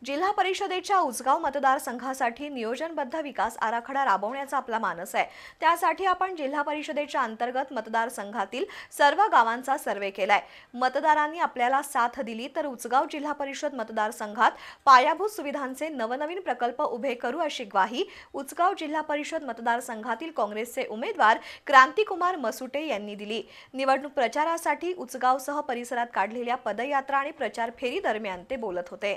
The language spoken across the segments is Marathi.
जिल्हा परिषदेच्या उसगाव मतदारसंघासाठी नियोजनबद्ध विकास आराखडा राबवण्याचा आपला मानस आहे। त्यासाठी आपण जिल्हा परिषदेच्या अंतर्गत मतदारसंघातील सर्व गावांचा सर्वे केलाय। मतदारांनी आपल्याला साथ दिली तर उसगाव जिल्हा परिषद मतदारसंघात पायाभूत सुविधांचे नवनवीन प्रकल्प उभे करू अशी ग्वाही उसगाव जिल्हा परिषद मतदारसंघातील काँग्रेसचे उमेदवार क्रांतिकुमार मसुटे यांनी दिली। निवडणूक प्रचारासाठी उसगावसह परिसरात काढलेल्या पदयात्रा आणि प्रचार फेरी दरम्यान ते बोलत होते।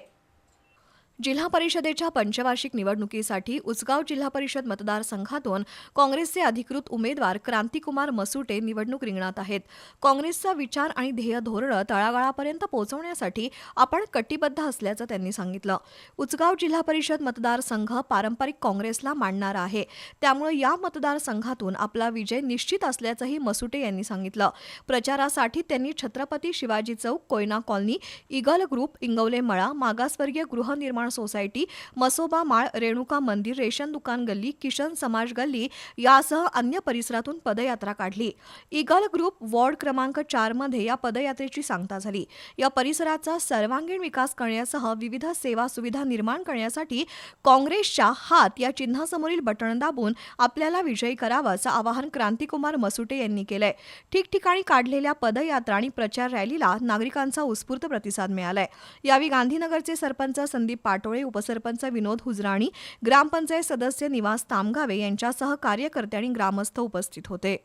जिल्हा परिषदेच्या पंचवार्षिक निवडणुकीसाठी उसगाव जिल्हा परिषद मतदारसंघातून काँग्रेसचे अधिकृत उमेदवार क्रांतिकुमार मसुटे निवडणूक रिंगणात आहेत। काँग्रेसचा विचार आणि ध्येय धोरण तळागाळापर्यंत पोहोचवण्यासाठी आपण कटिबद्ध असल्याचं त्यांनी सांगितलं। उसगाव जिल्हा परिषद मतदारसंघ पारंपरिक काँग्रेसला मानणारा आहे, त्यामुळे या मतदारसंघातून आपला विजय निश्चित असल्याचंही मसुटे यांनी सांगितलं। प्रचारासाठी त्यांनी Chhatrapati Shivaji Chowk, Koyna colony, Eagle group, Ingawale Mala, मागासवर्गीय गृहनिर्माण सोसायटी, मसोबा माळ, रेणुका मंदिर, रेशन दुकान गल्ली, किशन समाज गल्ली यासह अन्य परिसरातून पदयात्रा काढली। इगल ग्रुप वॉर्ड क्रमांक 4 मध्ये या पदयात्रेची सांगता झाली। या परिसराचा सर्वांगीण विकास करण्यासह विविध सेवा सुविधा निर्माण करण्यासाठी काँग्रेसच्या हात या चिन्हासमोरील बटण दाबून आपल्याला विजयी करावं असं आवाहन क्रांतिकुमार मसुटे यांनी केलंय। ठिकठिकाणी काढलेल्या पदयात्रा आणि प्रचार रॅलीला नागरिकांचा उत्स्फूर्त प्रतिसाद मिळालाय। यावेळी गांधीनगरचे सरपंच संदीप पाटोळे, उपसरपंच विनोद हुजराणी, ग्रामपंचायत सदस्य निवास तामगावे यांच्यासह कार्यकर्ते आणि ग्रामस्थ उपस्थित होते।